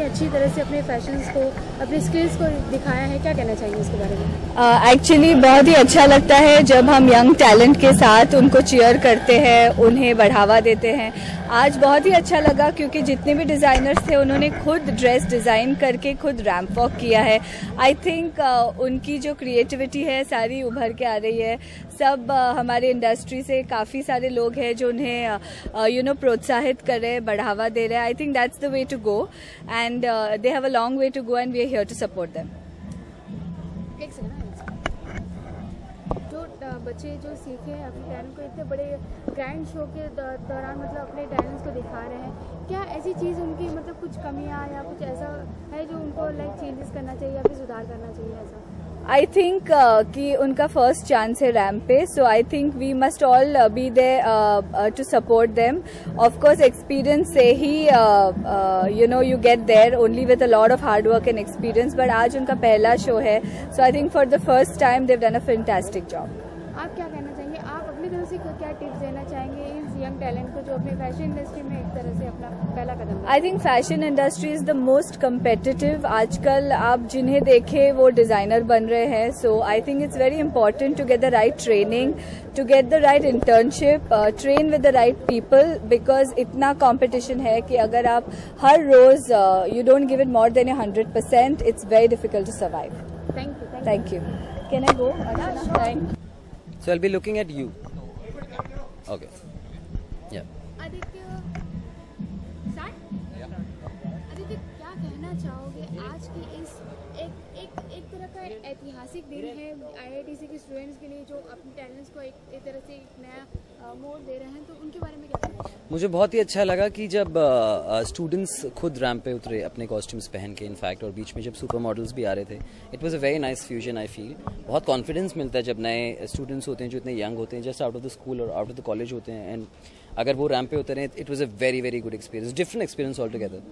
इतनी अच्छी तरह से अपने फैशंस को, अपने स्किल्स को दिखाया है, क्या कहना चाहिए इसके बारे में? एक्चुअली बहुत ही अच्छा लगता है जब हम यंग टैलेंट के साथ उनको चीयर करते हैं, उन्हें बढ़ावा देते हैं। आज बहुत ही अच्छा लगा क्योंकि जितने भी डिज़ाइनर्स थे उन्होंने खुद ड्रेस डिज़ाइन करके खुद रैंप वॉक किया है। आई थिंक उनकी जो क्रिएटिविटी है सारी उभर के आ रही है। सब हमारे इंडस्ट्री से काफ़ी सारे लोग हैं जो उन्हें प्रोत्साहित कर रहे हैं, बढ़ावा दे रहे हैं। I think that's the way to go and they have a long way to go and we are here to support them. जो बच्चे जो सीखे हैं अपने टैलेंट को इतने बड़े ग्रैंड शो के दौरान मतलब अपने टैलेंट्स को दिखा रहे हैं, क्या ऐसी चीज़ उनकी मतलब कुछ कमियां या कुछ ऐसा है जो उनको चेंजेस करना चाहिए या फिर सुधार करना चाहिए ऐसा? आई थिंक कि उनका फर्स्ट चांस है रैम्प पे, so I think we must all be there to support them. Of course experience से ही you get there only with a lot of hard work and experience, but आज उनका पहला show है, so I think for the first time they have done a fantastic job. आप क्या कहना चाहेंगे, आप अपनी तरफ से क्या टिप्स देना चाहेंगे इस यंग टैलेंट को जो अपने फैशन इंडस्ट्री में एक तरह से अपना पहला कदम? I think fashion industry is the most competitive. आजकल आप जिन्हें देखें वो डिज़ाइनर बन रहे हैं, so I think it's very important to get the right training, to get the right internship, train with the right people, because इतना competition है कि अगर आप हर रोज you don't give it more than 100%, it's very difficult to survive. Thank you. Can I go? Thank you. So I'll be looking at you. Okay. Yeah. Aditya, Aditya क्या कहना चाहोगे आज की इस एक तरह का ऐतिहासिक दिन है IITC के स्टूडेंट्स के लिए जो अपने टैलेंट्स को एक तरह से एक नया मोड़ दे रहे हैं, तो उनके बारे में क्या कहना चाहोगे? मुझे बहुत ही अच्छा लगा कि जब स्टूडेंट्स खुद रैंप पे उतरे अपने कॉस्ट्यूम्स पहन के, इनफैक्ट, और बीच में जब सुपर मॉडल्स भी आ रहे थे। It was a very nice fusion. I feel बहुत कॉन्फिडेंस मिलता है जब नए स्टूडेंट्स होते हैं जो इतने यंग होते हैं, just out of the school और आउट ऑफ द कॉलेज होते हैं, एंड अगर वो रैंप पे उतरे, it was a very very good experience, different experience all together.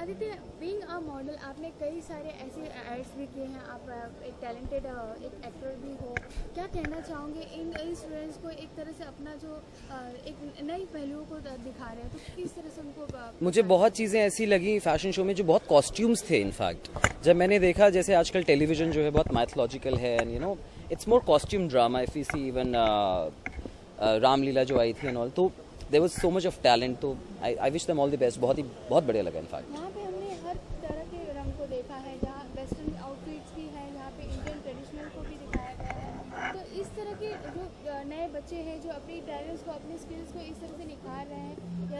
Aditya, being a model, आपने कई सारे ऐसे एड्स भी किए हैं, आप एक टैलेंटेड एक एक्टर भी हो, क्या कहना चाहोगे इन स्टूडेंट्स को एक तरह से अपना जो एक नई पहलुओं को दिखा रहे हैं, तो किस तरह से उनको? मुझे बहुत चीज़ें ऐसी लगी फैशन शो में जो बहुत कॉस्ट्यूम्स थे। इनफैक्ट जब मैंने देखा, जैसे आजकल टेलीविजन जो है बहुत मैथोलॉजिकल है, and it's more costume drama. If you see even Ramlila जो आई थी एंड ऑल, तो there was so much of talent. तो I wish them all the best. बहुत बढ़िया लगा। इनफैक्ट यहाँ पे हमने हर तरह के रंग को देखा है, जहाँ वेस्टर्न आउटफिट्स भी हैं, यहाँ पे इंडियन ट्रेडिशनल को भी दिखाया गया है। तो इस तरह के जो नए बच्चे हैं जो अपनी टैलेंट्स को, अपने स्किल्स को इस तरह से निखार रहे हैं या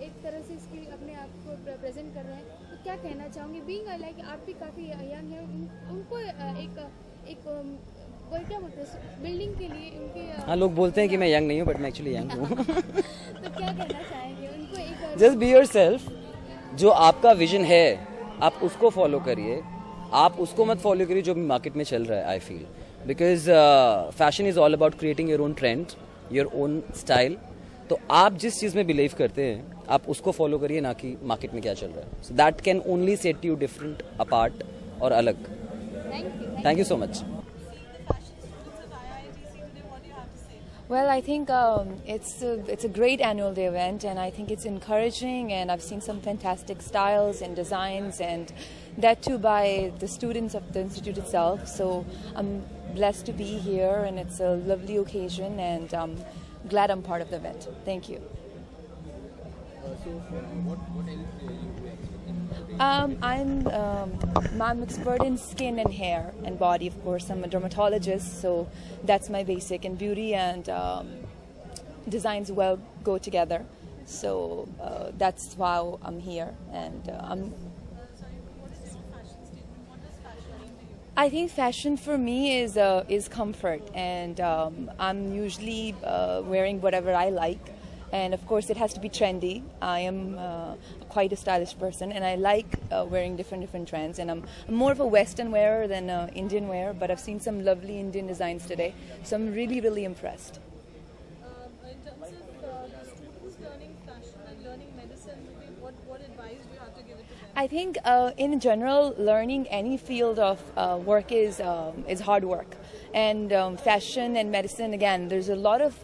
एक तरह से स्किल अपने आप को प्रेजेंट कर रहे हैं, तो क्या कहना चाहूँगी? बीइंग लाइक आप भी काफ़ी यंग हैं, उनको एक क्या बोलते हैं, बिल्डिंग के लिए उनके हाँ, लोग बोलते हैं कि मैं यंग नहीं हूँ, बट मैं एक्चुअली यंग हूँ। तो क्या कहना चाहेंगे उनको? एक जस्ट बी योरसेल्फ। जो आपका विजन है आप उसको फॉलो करिए, आप उसको मत फॉलो करिए जो भी मार्केट में चल रहा है। I feel because fashion is all about creating your own trend, your own style. तो आप जिस चीज़ में बिलीव करते हैं आप उसको फॉलो करिए, ना कि मार्केट में क्या चल रहा है। So that can only set you different, apart और अलग। Thank you so much. Well, I think it's a great annual day event, and I think it's encouraging, and I've seen some fantastic styles and designs, and that too by the students of the institute itself. So I'm blessed to be here, and it's a lovely occasion, and I'm glad I'm part of the event. Thank you. What else are you expecting? I'm expert in skin and hair and body, of course. I'm a dermatologist, so that's my basic. And beauty and designs well go together. So that's why I'm here. And I'm. I think fashion for me is comfort, and I'm usually wearing whatever I like. And of course it has to be trendy. I am quite a stylish person, and I like wearing different trends, and I'm more of a Western wearer than Indian wearer, but I've seen some lovely Indian designs today, so I'm really impressed. In terms of the students learning fashion and learning medicine, what advice do you have to give it to them? I think in general, learning any field of work is hard work, And fashion and medicine, again, there's a lot of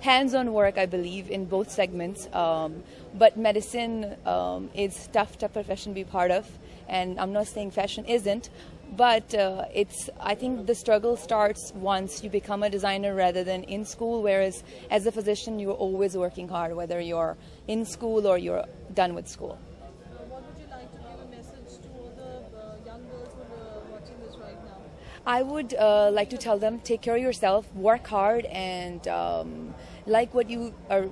hands-on work, I believe, in both segments. But medicine is tough profession to be part of. And I'm not saying fashion isn't, but I think the struggle starts once you become a designer rather than in school, whereas as a physician, you're always working hard, whether you're in school or you're done with school. What would you like to give a message to all the young girls who are watching this right now? I would like to tell them, take care of yourself, work hard, and like what you are.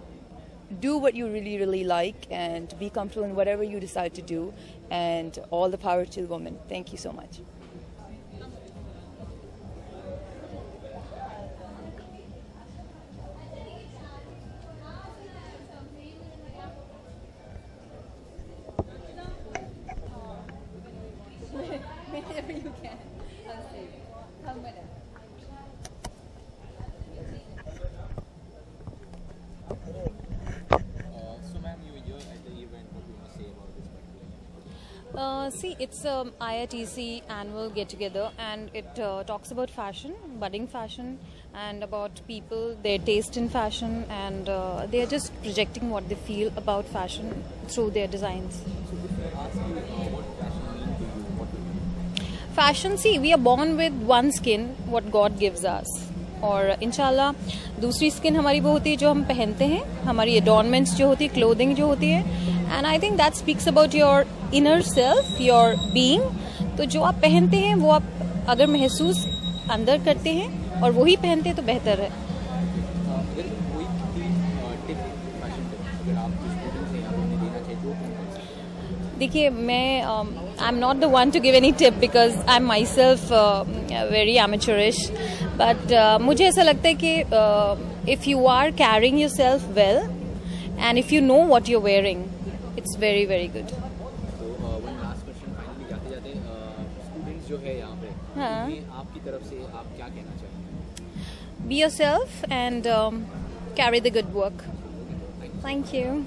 Do what you really, really like, and be comfortable in whatever you decide to do. And all the power to the women. Thank you so much. Whenever you can, on stage. Come, madam. So ma'am, you were here at the event. What do you want to say about this particular event? See, it's a IITC annual get-together, and it talks about fashion, budding fashion, and about people, their taste in fashion, and they are just projecting what they feel about fashion through their designs. So if I ask you what fashion means to you, what would you say? Fashion, see, we are born with one skin, what God gives us. और इंशाल्लाह दूसरी skin हमारी वो होती है जो हम पहनते हैं, हमारी एडॉर्नमेंट्स जो होती है, क्लोथिंग जो होती है, and I think that speaks about your inner self, your being. तो जो आप पहनते हैं वो आप अगर महसूस अंदर करते हैं और वही पहनते हैं तो बेहतर है. अगर कोई टिप, फैशन टिप, अगर आप स्टूडेंट्स हैं, आप उन्हें देना चाहिए तो देखिए, मैं I am not the one to give any tip because I am myself very amateurish, but मुझे ऐसा लगता है कि if you are carrying yourself well and if you know what you wearing, it's very very good. तो one last question finally जाते जाते, students जो है यहाँ पे, हाँ. उन्हें आपकी तरफ से आप क्या कहना चाहेंगे? Be yourself and carry the good work. Thank you.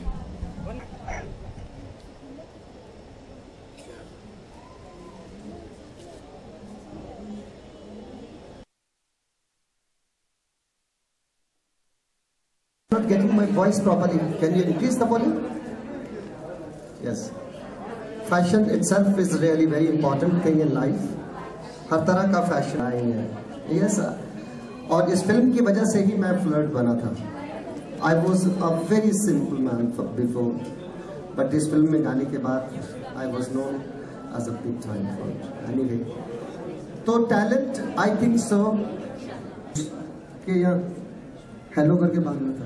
Not getting my voice properly. Can you increase the volume? Yes. Fashion itself is really very important thing in life. हर तरह का फैशन आई है. Yes. और इस film की वजह से ही मैं flirt बना था. I was a very simple man before, but इस फिल्म में गाने के बाद I was known as a big time flirt. Anyway, तो टैलेंट I think so कि हेलो करके बात में था.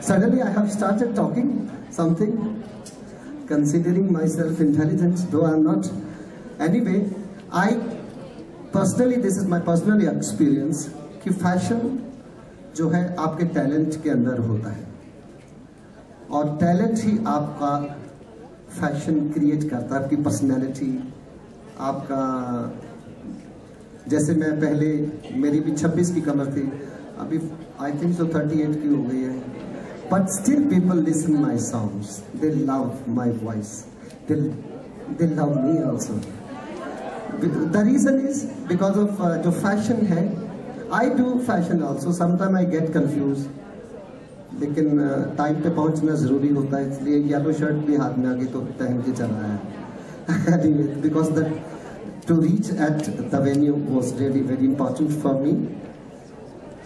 Suddenly I have started talking something, considering myself intelligent, though I am not. Anyway, this is my personal experience कि fashion जो है आपके टैलेंट के अंदर होता है, और टैलेंट ही आपका फैशन क्रिएट करता है, आपकी पर्सनैलिटी, आपका. जैसे मैं पहले, मेरी भी 26 की कमर थी, अभी आई थिंक सो 38 की हो गई है, but still people listen my songs, they love my voice, they love me also. The reason is because of जो fashion है. I do fashion also, sometimes I get confused, लेकिन time पे पहुंचना जरूरी होता है, इसलिए येलो शर्ट भी हाथ में आ गई तो पहन के चला है. Because to reach at the venue was really very important for me.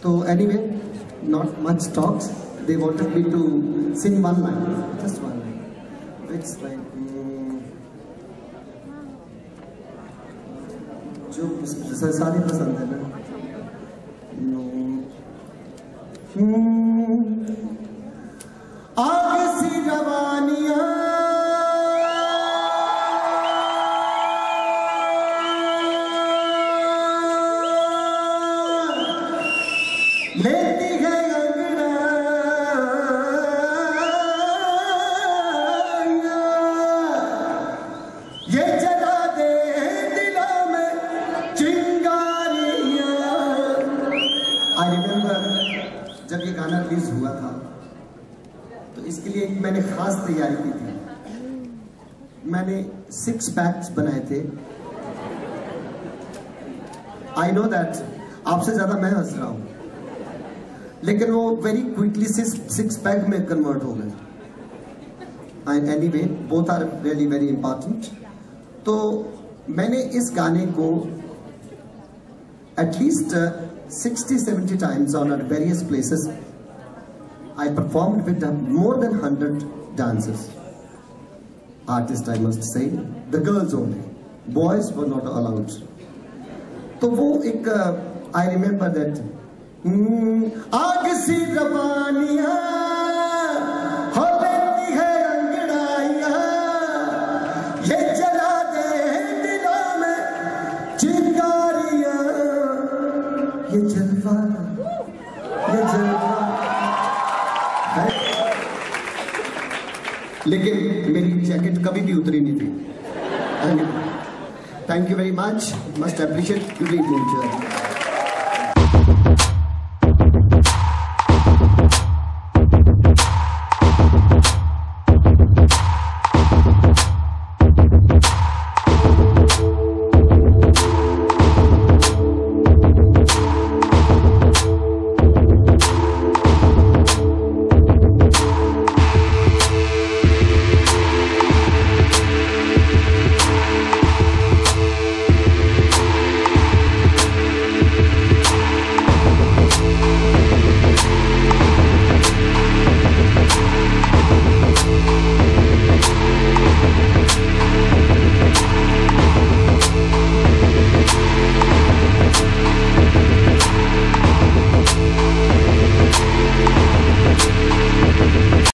So anyway, not much talks. They wanted me to sing one line, just one line. Which line? जो सारे पसंद है ना. आगे सी जवानियां लेती है अंगड़ा, ये जला दे दिलों में चिंगारियां. I remember जब ये गाना रिलीज हुआ था तो इसके लिए मैंने खास तैयारी की थी. मैंने 6 पैक्स बनाए थे. I know that आपसे ज्यादा मैं हंस रहा हूं, लेकिन वो वेरी क्विकली 6 पैक में कन्वर्ट हो गए। Anyway, both are really very important. तो मैंने इस गाने को at least 60-70 times on at various places. I performed with more than 100 dancers, artists I must say, the girls only, boys were not allowed. तो वो एक I remember that आग सी रवानियां हो लेती है अंगड़ाइयां, ये जला दे दिलों में चिंगारियां, ये जलवा लेकिन मेरी जैकेट कभी भी उतरी नहीं थी। Thank you very much, must appreciate.